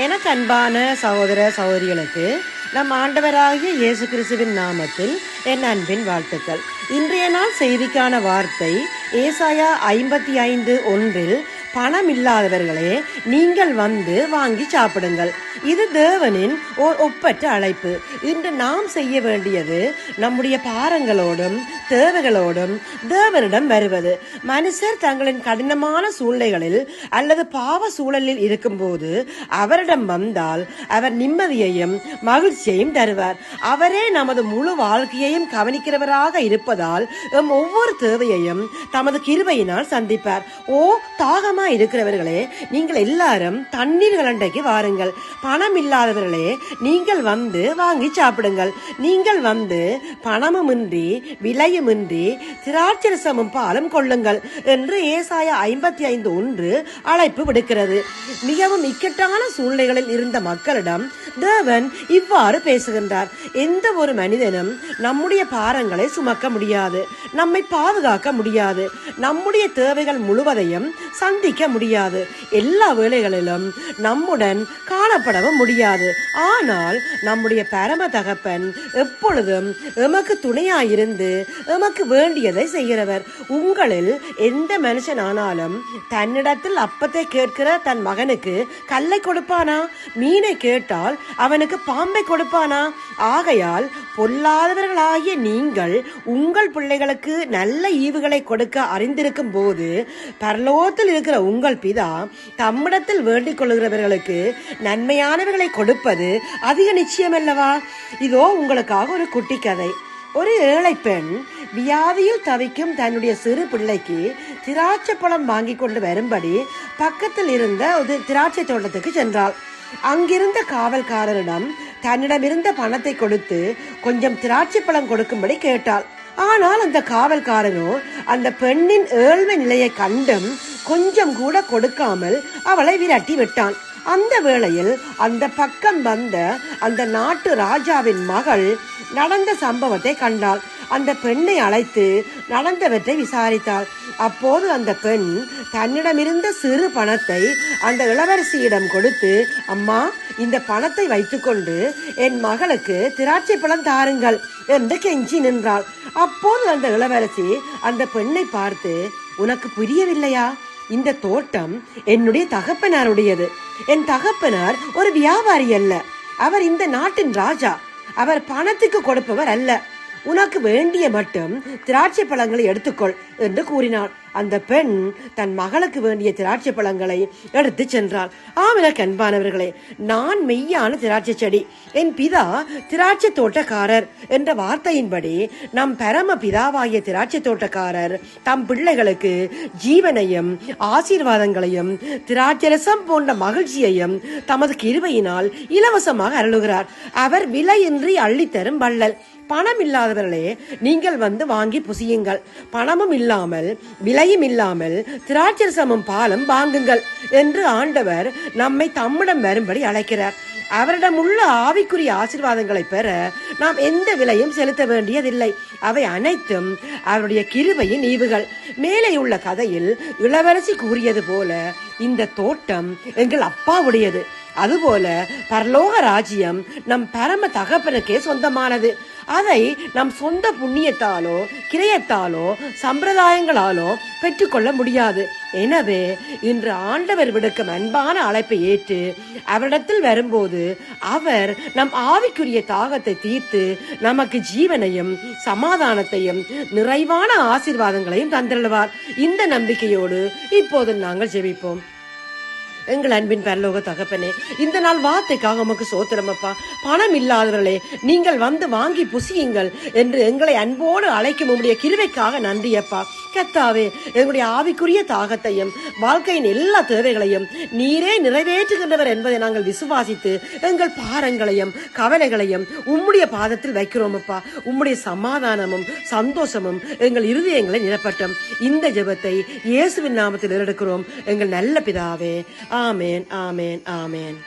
எனக்கு அன்பான சகோதர சகோதரிகளுக்கு நம் ஆண்டவராகிய இயேசு கிறிஸ்துவின் நாமத்தில் என் அன்பின் வாழ்த்துக்கள். இன்றைய நாள் செய்திக்கான வார்த்தை ஏசாயா 55:1 பணம் இல்லாதவர்களே நீங்கள் வந்து வாங்கி சாப்பிடுங்கள். இது தேவனின் ஓர் ஒப்பற்ற அழைப்பு. இன்று நாம் செய்ய வேண்டியது நம்முடைய பாரங்களோடும் தேவைகளோடும் தேவனிடம் வருவது. மனுஷர் தங்களின் கடினமான சூழ்நிலைகளில் அல்லது பாவ சூழலில் இருக்கும்போது அவரிடம் வந்தால் அவர் நிம்மதியையும் மகிழ்ச்சியையும் தருவார். அவரே நமது முழு வாழ்க்கையையும் கவனிக்கிறவராக இருப்பதால் ஒவ்வொரு தேவையையும் தமது கிருபையினால் சந்திப்பார். தாகமா இருக்கிறவர்களே நீங்கள் எல்லாரும் தண்ணீர் கலண்டைக்கு வாருங்கள். பணம் இல்லாதவர்களே நீங்கள் வந்து வாங்கி சாப்பிடுங்கள். நீங்கள் வந்து பணமுமின்றி விலையுமின்றி திராட்சரசமும் பாலும் கொள்ளுங்கள் என்று ஏசாயா 55:1 அழைப்பு விடுக்கிறது. மிகவும் இக்கட்டான சூழ்நிலைகளில் இருந்த மக்களிடம் தேவன் இவ்வாறு பேசுகின்றார். எந்த ஒரு மனிதனும் நம்முடைய பாரங்களை சுமக்க முடியாது, நம்மை பாதுகாக்க முடியாது, நம்முடைய தேவைகள் முழுவதையும் சந்திக்க முடியாது, எல்லா வேளைகளிலும் நம்முடன் காணப்படவும் முடியாது. ஆனால் நம்முடைய பரம தகப்பன் எப்பொழுதும் எமக்கு துணையாயிருந்து எமக்கு வேண்டியதை செய்கிறவர். உங்களில் எந்த மனுஷனானாலும் தன்னிடத்தில் அப்பத்தை கேட்கிற தன் மகனுக்கு கல்லை கொடுப்பானா? மீனை கேட்டால் அவனுக்கு பாம்பை கொடுப்பானா? ஆகையால் பொல்லாதவர்களாகிய நீங்கள் உங்கள் பிள்ளைகளுக்கு நல்ல ஈவுகளை கொடுக்க அறிந்திருக்கும் போது பரலோகத்தில் இருக்கிற உங்கள் பிதா தம்மிடத்தில் வேண்டிக் கொள்கிறவர்களுக்கு நன்மையானவர்களை கொடுப்பது அதிக நிச்சயம் அல்லவா? இதோ உங்களுக்காக ஒரு குட்டி கதை. ஒரு ஏழை பெண் வியாதியில் தவிக்கும் தன்னுடைய சிறு பிள்ளைக்கு திராட்சை பழம் வாங்கி கொண்டு வரும்படி பக்கத்தில் இருந்த ஒரு திராட்சை தோட்டத்துக்கு சென்றாள். அங்கிருந்த காவல்காரரிடம் தன்னிடமிருந்த பணத்தை கொடுத்து கொஞ்சம் திராட்சை பழம் கொடுக்கும்படி கேட்டாள். ஆனால் அந்த காவல்காரனோ அந்த பெண்ணின் ஏழ்மை நிலையை கண்டும் கொஞ்சம் கூட கொடுக்காமல் அவளை விரட்டி விட்டான். அந்த வேளையில் அந்த பக்கம் வந்த அந்த நாட்டு ராஜாவின் மகள் நடந்த சம்பவத்தை கண்டாள். அந்த பெண்ணை அழைத்து நடந்தவற்றை விசாரித்தாள். அப்போது அந்த பெண் தன்னிடமிருந்த சிறு பணத்தை அந்த இளவரசியிடம் கொடுத்து, அம்மா, இந்த பணத்தை வைத்துக்கொண்டு என் மகளுக்கு திராட்சை பழம் தாருங்கள் என்று கெஞ்சி நின்றாள். அப்போது அந்த இளவரசி அந்த பெண்ணை பார்த்து, உனக்கு புரியவில்லையா? இந்த தோட்டம் என்னுடைய தகப்பனாருடையது. என் தகப்பனார் ஒரு வியாபாரி அல்ல, அவர் இந்த நாட்டின் ராஜா. அவர் பணத்துக்கு கொடுப்பவர் அல்ல. உனக்கு வேண்டிய மட்டும் திராட்சை பழங்களை எடுத்துக்கொள் என்று கூறினாள். அந்த பெண் தன் மகளுக்கு வேண்டிய திராட்சை பழங்களை எடுத்து சென்றாள். எனக்கு அன்பானவர்களே, நான் மெய்யான திராட்சை செடி, என் பிதா திராட்சை தோட்டக்காரர் என்ற வார்த்தையின்படி நம் பரம பிதாவாகிய திராட்சை தோட்டக்காரர் தம் பிள்ளைகளுக்கு ஜீவனையும் ஆசீர்வாதங்களையும் திராட்சரசம் போன்ற மகிழ்ச்சியையும் தமது கிருபையினால் இலவசமாக அருளுகிறார். அவர் விலையின்றி அள்ளித்தரும் வள்ளல். பணம் இல்லாதவர்களே நீங்கள் வந்து வாங்கி புசியுங்கள். பணமும் இல்லாமல் விலையும் இல்லாமல் திராட்சரசமும் பாலும் வாங்குங்கள் என்று ஆண்டவர் நம்மை தம்மிடம் வரும்படி அழைக்கிறார். அவரிடம் உள்ள ஆவிக்குரிய ஆசீர்வாதங்களை பெற நாம் எந்த விலையும் செலுத்த வேண்டியதில்லை. அவை அனைத்தும் அவருடைய கிருபையின் ஈவுகள். மேலே உள்ள கதையில் இளவரசி கூறியது போல இந்த தோட்டம் எங்கள் அப்பாவுடையது. அதுபோல பரலோக ராஜ்யம் நம் பரம தகப்பனுக்கே சொந்தமானது. அதை நம் சொந்த புண்ணியத்தாலோ கிரயத்தாலோ சம்பிரதாயங்களாலோ பெற்றுக்கொள்ள முடியாது. எனவே இன்று ஆண்டவர் விடுக்கும் அன்பான அழைப்பை ஏற்று அவரிடத்தில் வரும்போது அவர் நம் ஆவிக்குரிய தாகத்தை தீர்த்து நமக்கு ஜீவனையும் சமாதானத்தையும் நிறைவான ஆசீர்வாதங்களையும் தந்திருவார். இந்த நம்பிக்கையோடு இப்போது நாங்கள் ஜெபிப்போம். எங்கள் அன்பின் பரலோக தகப்பனே, இந்த நாள் வார்த்தைக்காக உமக்கு சோத்திரம் அப்பா. பணம் இல்லாதவர்களே நீங்கள் வந்து வாங்கி புசியுங்கள் என்று எங்களை அன்போடு அழைக்கும் உம்முடைய கிருபைக்காக நன்றி அப்பா. கர்த்தாவே, எங்களுடைய ஆவிக்குரிய தாகத்தையும் வாழ்க்கையின் எல்லா தேவைகளையும் நீரே நிறைவேற்றுகின்றவர் என்பதை நாங்கள் விசுவாசித்து எங்கள் பாரங்களையும் கவலைகளையும் உம்முடைய பாதத்தில் வைக்கிறோம் அப்பா. உம்முடைய சமாதானமும் சந்தோஷமும் எங்கள் இருதயங்களை நிரப்பட்டும். இந்த ஜெபத்தை இயேசுவின் நாமத்தில் எடுக்கிறோம் எங்கள் நல்ல பிதாவே. ஆமேன், ஆமேன், ஆமேன்.